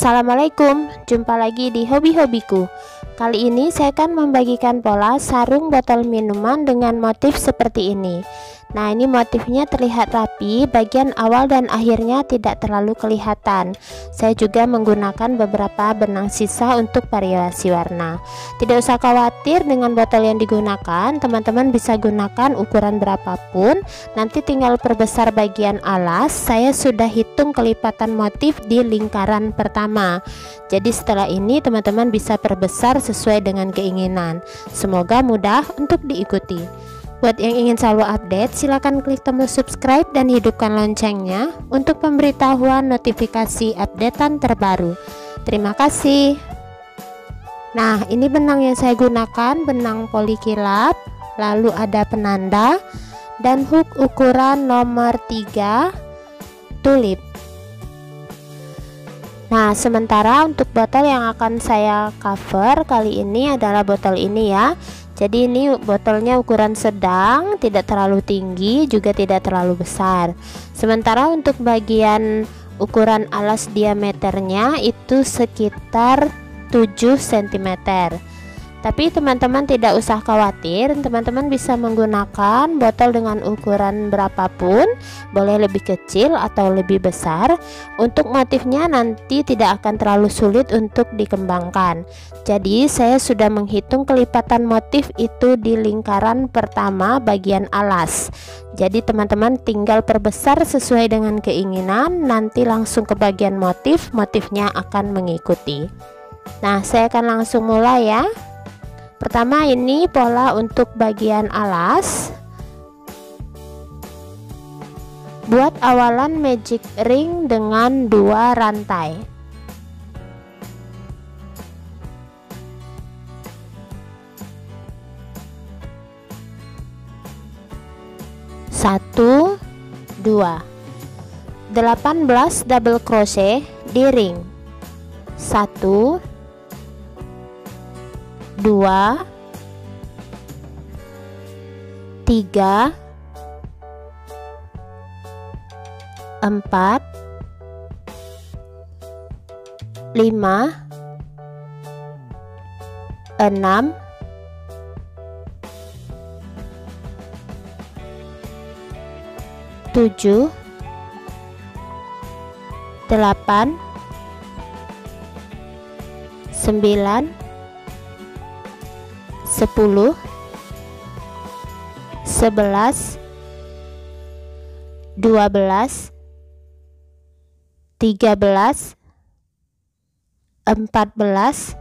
Assalamualaikum, jumpa lagi di hobi-hobiku. Kali ini saya akan membagikan pola sarung botol minuman dengan motif seperti ini. Nah, ini motifnya terlihat rapi, bagian awal dan akhirnya tidak terlalu kelihatan. Saya juga menggunakan beberapa benang sisa untuk variasi warna. Tidak usah khawatir dengan botol yang digunakan, teman-teman bisa gunakan ukuran berapapun. Nanti tinggal perbesar bagian alas. Saya sudah hitung kelipatan motif di lingkaran pertama. Jadi setelah ini teman-teman bisa perbesar sesuai dengan keinginan. Semoga mudah untuk diikuti. Buat yang ingin selalu update, silakan klik tombol subscribe dan hidupkan loncengnya untuk pemberitahuan notifikasi updatean terbaru. Terima kasih. Nah, ini benang yang saya gunakan, benang polikilap, lalu ada penanda dan hook ukuran nomor 3 tulip. Nah, sementara untuk botol yang akan saya cover kali ini adalah botol ini ya. Jadi ini botolnya ukuran sedang, tidak terlalu tinggi, juga tidak terlalu besar. Sementara untuk bagian ukuran alas diameternya itu sekitar 7 cm. Tapi teman-teman tidak usah khawatir, teman-teman bisa menggunakan botol dengan ukuran berapapun, boleh lebih kecil atau lebih besar. Untuk motifnya nanti tidak akan terlalu sulit untuk dikembangkan. Jadi saya sudah menghitung kelipatan motif itu di lingkaran pertama bagian alas. Jadi teman-teman tinggal perbesar sesuai dengan keinginan, nanti langsung ke bagian motif, motifnya akan mengikuti. Nah, saya akan langsung mulai ya. Pertama ini pola untuk bagian alas. Buat awalan magic ring dengan 2 rantai. Satu, 2, 18 double crochet di ring. 1, 2, 3, 4, 5, 6, 7, 8, 9, 10, 11, 12, 13, 14,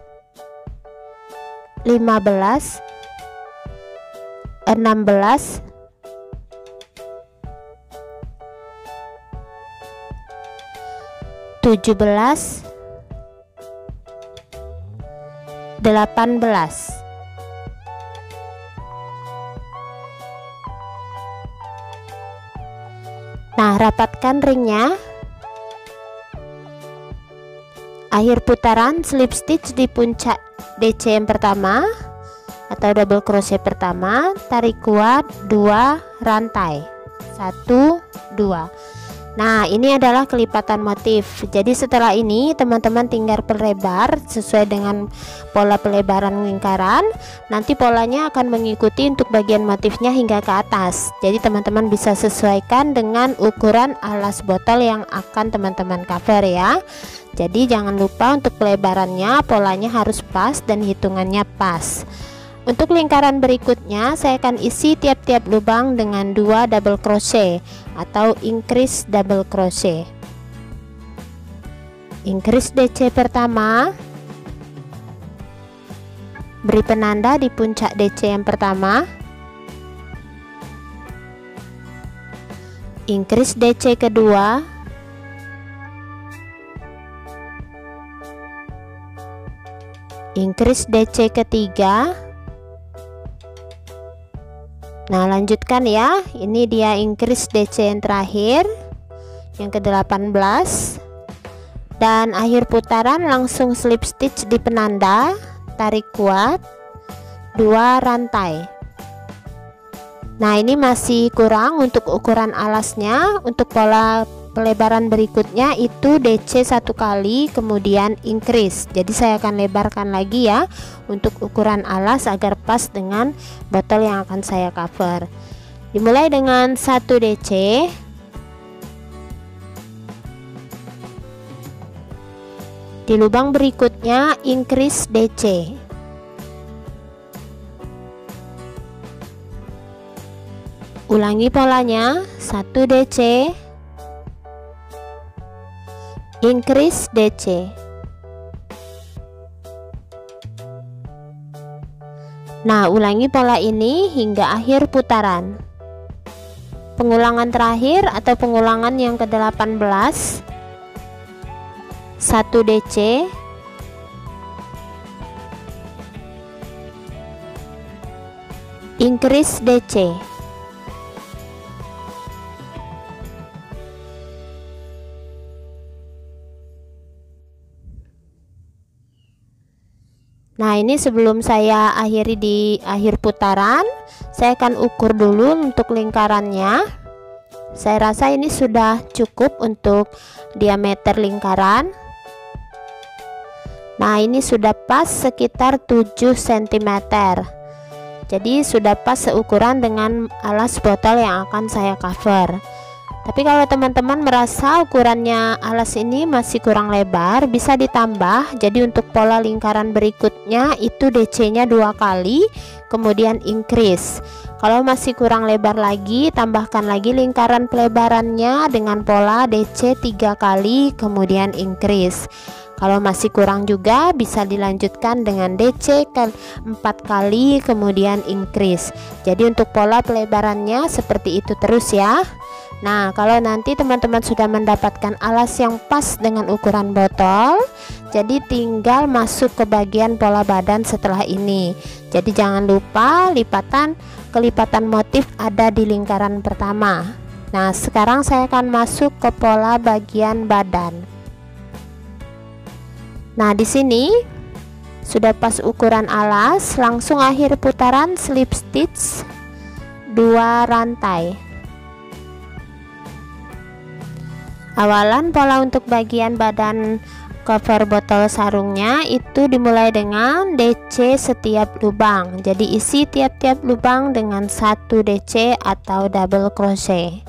15, 16, 17, 18. Nah, rapatkan ringnya. Akhir putaran slip stitch di puncak DC yang pertama atau double crochet pertama, tarik kuat 2 rantai. 1, 2. Nah, ini adalah kelipatan motif. Jadi setelah ini teman-teman tinggal perlebar sesuai dengan pola pelebaran lingkaran. Nanti polanya akan mengikuti untuk bagian motifnya hingga ke atas. Jadi teman-teman bisa sesuaikan dengan ukuran alas botol yang akan teman-teman cover ya. Jadi jangan lupa untuk pelebarannya, polanya harus pas dan hitungannya pas. Untuk lingkaran berikutnya saya akan isi tiap-tiap lubang dengan 2 double crochet atau increase double crochet. Increase DC pertama, beri penanda di puncak DC yang pertama, increase DC kedua, increase DC ketiga. Nah, lanjutkan ya. Ini dia increase DC yang terakhir, yang ke-18. Dan akhir putaran langsung slip stitch di penanda, tarik kuat 2 rantai. Nah, ini masih kurang untuk ukuran alasnya. Untuk pola pelebaran berikutnya itu DC 1 kali kemudian increase. Jadi saya akan lebarkan lagi ya untuk ukuran alas agar pas dengan botol yang akan saya cover. Dimulai dengan 1 DC, di lubang berikutnya increase DC, ulangi polanya 1 DC, increase DC. Nah, ulangi pola ini hingga akhir putaran. Pengulangan terakhir atau pengulangan yang ke-18, 1 DC, increase DC. Nah, ini sebelum saya akhiri di akhir putaran, saya akan ukur dulu untuk lingkarannya. Saya rasa ini sudah cukup untuk diameter lingkaran. Nah, ini sudah pas sekitar 7 cm. Jadi sudah pas seukuran dengan alas botol yang akan saya cover. Tapi kalau teman-teman merasa ukurannya alas ini masih kurang lebar, bisa ditambah. Jadi untuk pola lingkaran berikutnya itu DC-nya 2 kali, kemudian increase. Kalau masih kurang lebar lagi, tambahkan lagi lingkaran pelebarannya dengan pola DC 3 kali, kemudian increase. Kalau masih kurang juga bisa dilanjutkan dengan DC 4 kali, kemudian increase. Jadi untuk pola pelebarannya seperti itu terus ya. Nah, kalau nanti teman-teman sudah mendapatkan alas yang pas dengan ukuran botol, jadi tinggal masuk ke bagian pola badan setelah ini. Jadi jangan lupa kelipatan motif ada di lingkaran pertama. Nah, sekarang saya akan masuk ke pola bagian badan. Nah, di sini sudah pas ukuran alas, langsung akhir putaran slip stitch 2 rantai. Awalan pola untuk bagian badan cover botol sarungnya itu dimulai dengan DC setiap lubang. Jadi isi tiap-tiap lubang dengan 1 DC atau double crochet.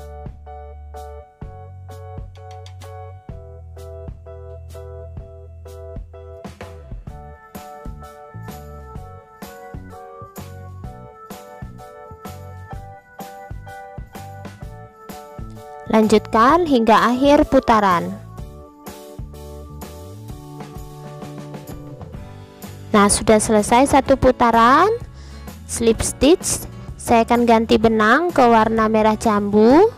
Lanjutkan hingga akhir putaran. Nah, sudah selesai 1 putaran slip stitch. Saya akan ganti benang ke warna merah jambu.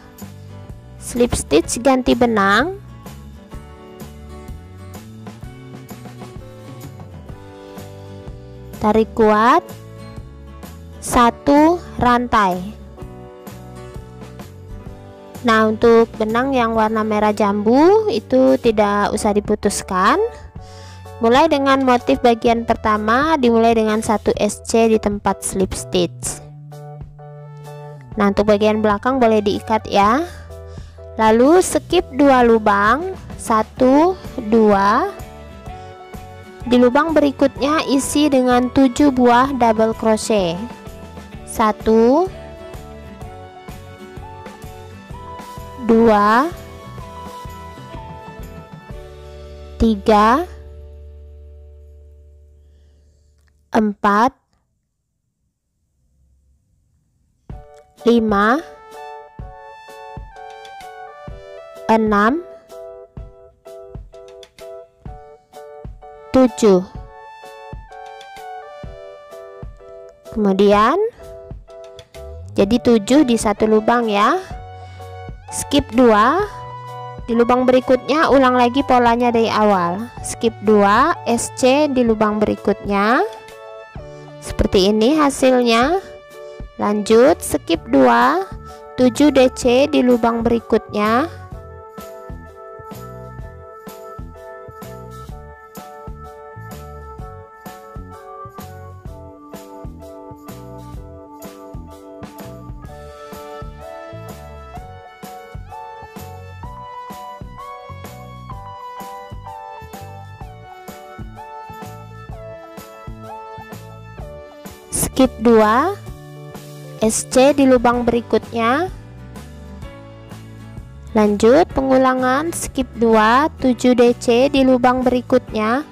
Slip stitch ganti benang. Tarik kuat 1 rantai. Nah, untuk benang yang warna merah jambu itu tidak usah diputuskan. Mulai dengan motif bagian pertama, dimulai dengan 1 SC di tempat slip stitch. Nah, untuk bagian belakang boleh diikat ya. Lalu skip 2 lubang, 1, 2. Di lubang berikutnya isi dengan 7 buah double crochet. 1, 2, 3, 4, 5, 6, 7. Kemudian jadi 7 di 1 lubang ya. Skip 2. Di lubang berikutnya ulang lagi polanya dari awal. Skip 2 SC di lubang berikutnya. Seperti ini hasilnya. Lanjut skip 2, 7 DC di lubang berikutnya. skip 2 SC di lubang berikutnya. Lanjut pengulangan skip 2 7 DC di lubang berikutnya.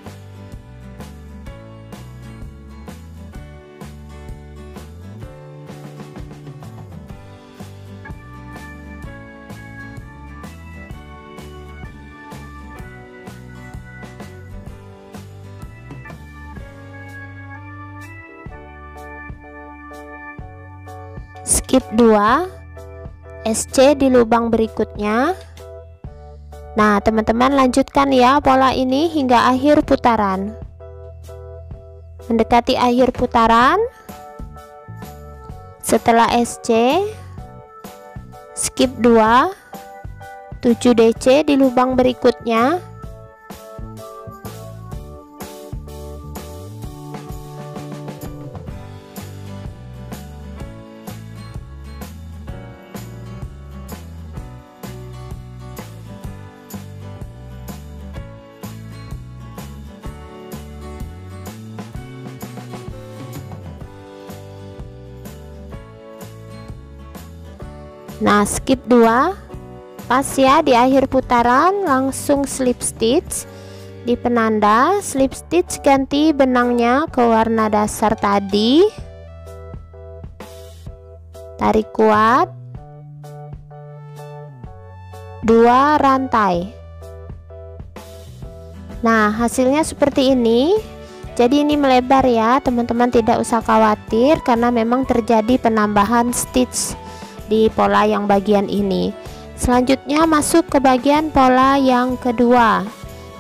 Skip 2 SC di lubang berikutnya. Nah teman-teman lanjutkan ya pola ini hingga akhir putaran. Mendekati akhir putaran, setelah SC skip 2 7 DC di lubang berikutnya. Nah skip 2 pas ya, di akhir putaran langsung slip stitch di penanda. Slip stitch ganti benangnya ke warna dasar tadi, tarik kuat 2 rantai. Nah hasilnya seperti ini. Jadi ini melebar ya teman-teman, tidak usah khawatir karena memang terjadi penambahan stitch di pola yang bagian ini. Selanjutnya masuk ke bagian pola yang kedua.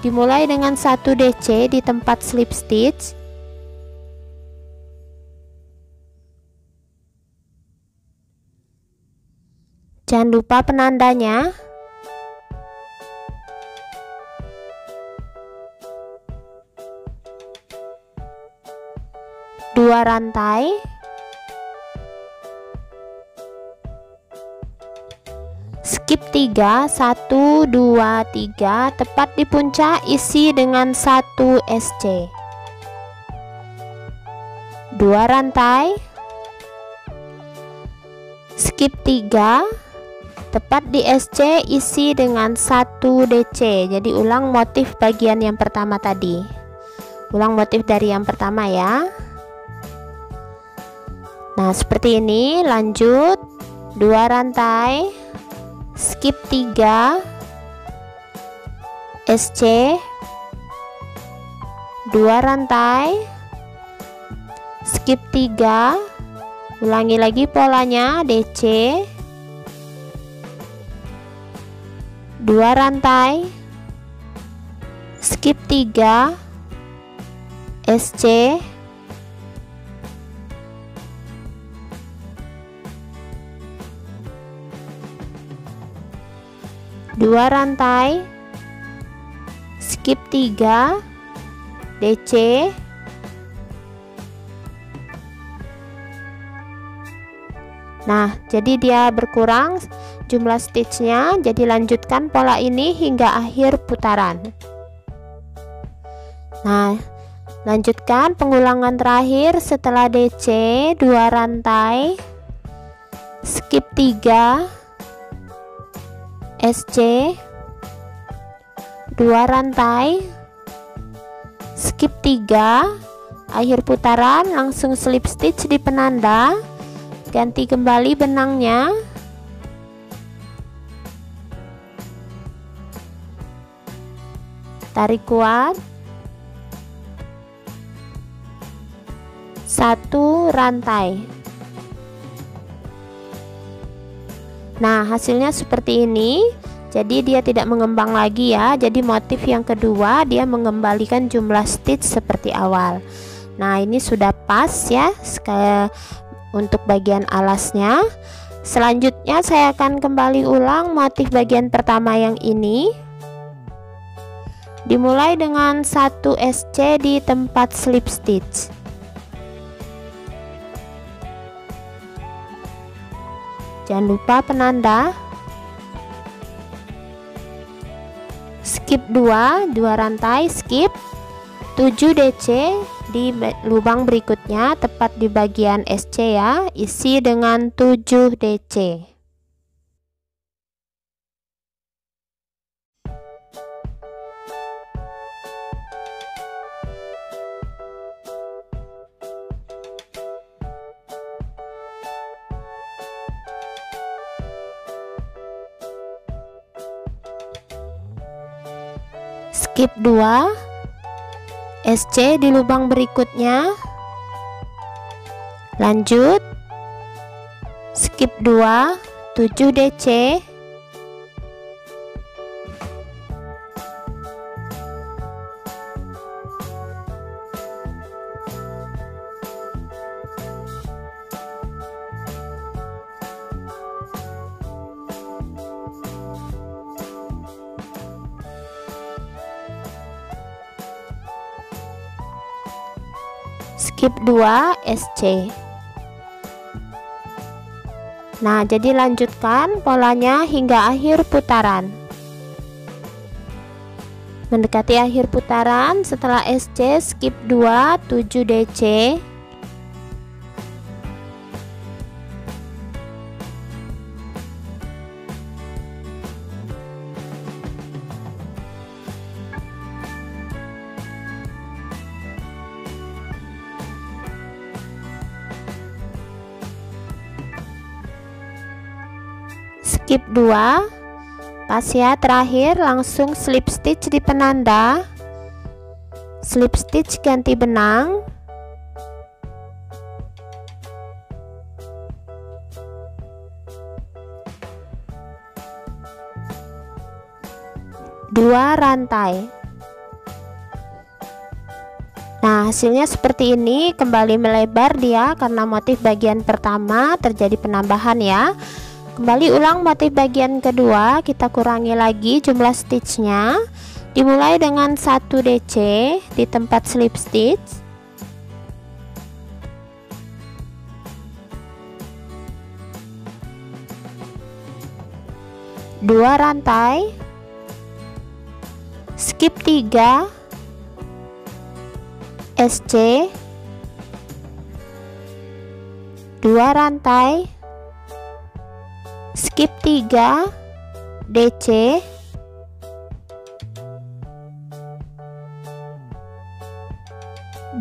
Dimulai dengan 1 DC di tempat slip stitch. Jangan lupa penandanya. Dua rantai. Skip 3 1 2 3 tepat di puncak, isi dengan 1 SC. 2 rantai. Skip 3 tepat di SC, isi dengan 1 DC. Jadi ulang motif bagian yang pertama tadi. Ulang motif dari yang pertama ya. Nah seperti ini. Lanjut 2 rantai, skip 3 SC, 2 rantai, skip 3, ulangi lagi polanya DC, 2 rantai, skip 3 SC, 2 rantai, skip 3 DC, nah jadi dia berkurang jumlah stitchnya. Jadi lanjutkan pola ini hingga akhir putaran. Nah lanjutkan pengulangan terakhir setelah DC, 2 rantai, skip 3 SC, 2 rantai, skip 3, akhir putaran langsung slip stitch di penanda, ganti kembali benangnya, tarik kuat 1 rantai. Nah hasilnya seperti ini. Jadi dia tidak mengembang lagi ya. Jadi motif yang kedua dia mengembalikan jumlah stitch seperti awal. Nah ini sudah pas ya untuk bagian alasnya. Selanjutnya saya akan kembali ulang motif bagian pertama yang ini. Dimulai dengan 1 SC di tempat slip stitch. Jangan lupa penanda. Skip 2 rantai, skip 7 DC di lubang berikutnya, tepat di bagian SC ya, isi dengan 7 DC. Skip 2, SC di lubang berikutnya, lanjut skip 2, 7 DC, skip 2 SC. Nah, jadi lanjutkan polanya hingga akhir putaran. Mendekati akhir putaran, setelah SC skip 2, 7 DC, skip 2, pas ya, terakhir langsung slip stitch di penanda, slip stitch ganti benang, dua rantai. Nah, hasilnya seperti ini, kembali melebar dia karena motif bagian pertama terjadi penambahan ya. Kembali ulang motif bagian kedua, kita kurangi lagi jumlah stitchnya, dimulai dengan 1 DC di tempat slip stitch, dua rantai, skip 3 SC, dua rantai, skip 3 DC,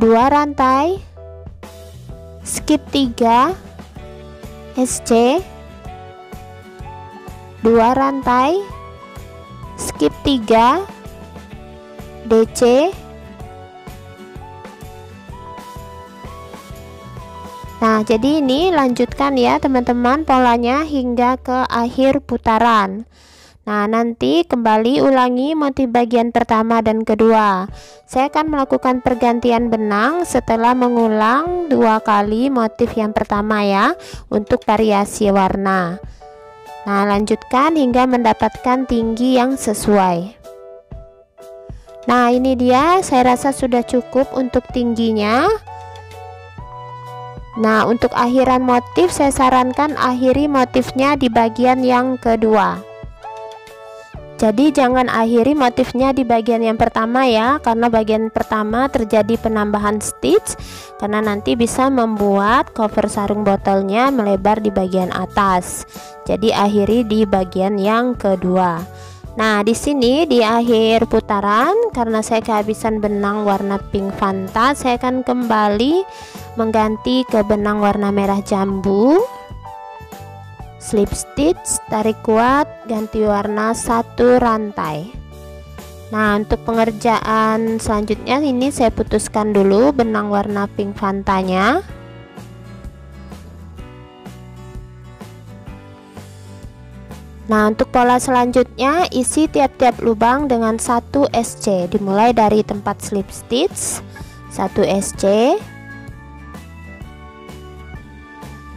dua rantai, skip 3 SC, dua rantai, skip 3 DC. Nah, jadi ini lanjutkan ya teman-teman polanya hingga ke akhir putaran. Nah, nanti kembali ulangi motif bagian pertama dan kedua. Saya akan melakukan pergantian benang setelah mengulang 2 kali motif yang pertama ya, untuk variasi warna. Nah, lanjutkan hingga mendapatkan tinggi yang sesuai. Nah, ini dia, saya rasa sudah cukup untuk tingginya. Nah, untuk akhiran motif saya sarankan akhiri motifnya di bagian yang kedua. Jadi jangan akhiri motifnya di bagian yang pertama ya, karena bagian pertama terjadi penambahan stitch, karena nanti bisa membuat cover sarung botolnya melebar di bagian atas. Jadi akhiri di bagian yang kedua. Nah, di sini di akhir putaran, karena saya kehabisan benang warna pink Fanta, saya akan kembali mengganti ke benang warna merah jambu, slip stitch, tarik kuat, ganti warna 1 rantai. Nah, untuk pengerjaan selanjutnya ini saya putuskan dulu benang warna pink Fantanya. Nah, untuk pola selanjutnya isi tiap-tiap lubang dengan 1 SC, dimulai dari tempat slip stitch 1 SC.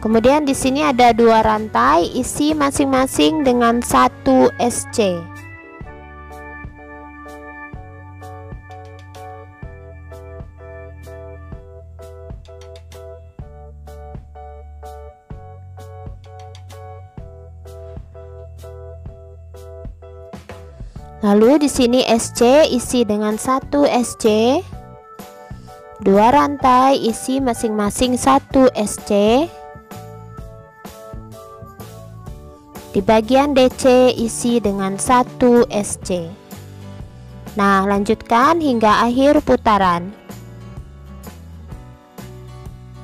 Kemudian di sini ada 2 rantai, isi masing-masing dengan 1 SC. Lalu di sini SC isi dengan 1 SC. 2 rantai isi masing-masing 1 SC. Di bagian DC isi dengan 1 SC. Nah, lanjutkan hingga akhir putaran.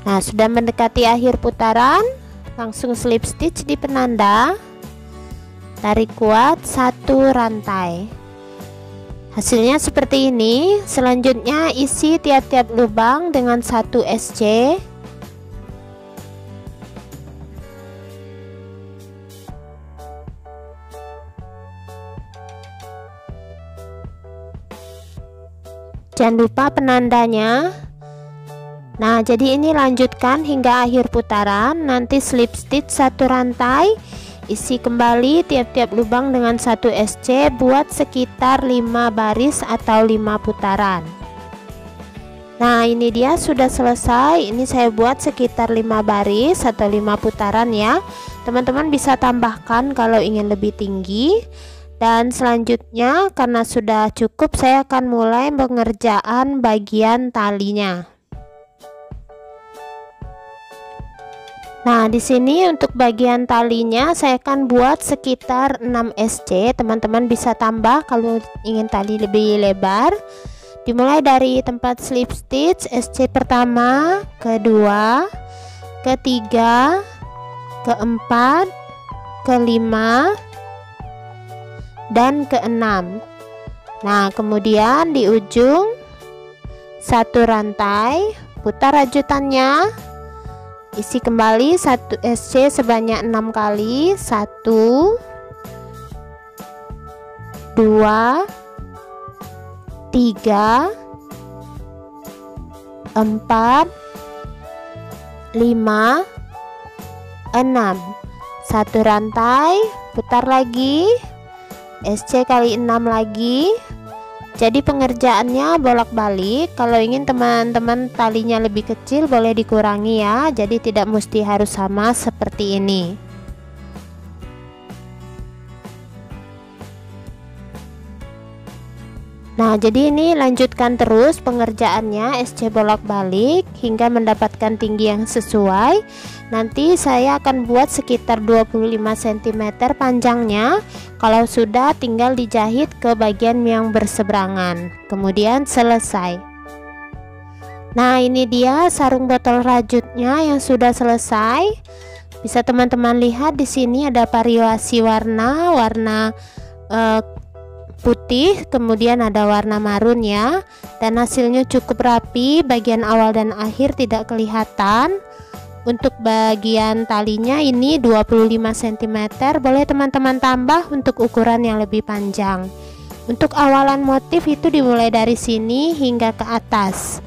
Nah, sudah mendekati akhir putaran, langsung slip stitch di penanda, tarik kuat 1 rantai. Hasilnya seperti ini. Selanjutnya isi tiap-tiap lubang dengan 1 SC. Jangan lupa penandanya. Nah, jadi ini lanjutkan hingga akhir putaran. Nanti slip stitch 1 rantai, isi kembali tiap-tiap lubang dengan 1 SC, buat sekitar 5 baris atau 5 putaran. Nah, ini dia sudah selesai. Ini saya buat sekitar 5 baris atau 5 putaran ya. Teman-teman bisa tambahkan kalau ingin lebih tinggi. Dan selanjutnya karena sudah cukup, saya akan mulai pengerjaan bagian talinya. Nah, di sini untuk bagian talinya saya akan buat sekitar 6 SC. Teman-teman bisa tambah kalau ingin tali lebih lebar. Dimulai dari tempat slip stitch SC pertama, kedua, ketiga, keempat, kelima, dan keenam. Nah, kemudian di ujung 1 rantai, putar rajutannya, isi kembali 1 SC sebanyak 6 kali. 1 2 3 4 5 6. 1 rantai, putar lagi, SC kali 6 lagi. Jadi pengerjaannya bolak-balik. Kalau ingin teman-teman talinya lebih kecil boleh dikurangi ya. Jadi tidak mesti harus sama seperti ini. Nah, jadi ini lanjutkan terus pengerjaannya SC bolak-balik hingga mendapatkan tinggi yang sesuai. Nanti saya akan buat sekitar 25 cm panjangnya. Kalau sudah, tinggal dijahit ke bagian yang berseberangan. Kemudian selesai. Nah, ini dia sarung botol rajutnya yang sudah selesai. Bisa teman-teman lihat di sini ada variasi warna putih, kemudian ada warna marun ya. Dan hasilnya cukup rapi, bagian awal dan akhir tidak kelihatan. Untuk bagian talinya ini 25 cm, boleh teman-teman tambah untuk ukuran yang lebih panjang. Untuk awalan motif itu dimulai dari sini hingga ke atas.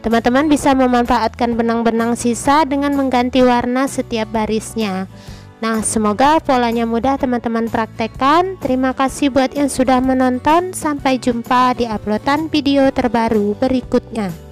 Teman-teman bisa memanfaatkan benang-benang sisa dengan mengganti warna setiap barisnya. Nah, semoga polanya mudah teman-teman praktekkan. Terima kasih buat yang sudah menonton. Sampai jumpa di uploadan video terbaru berikutnya.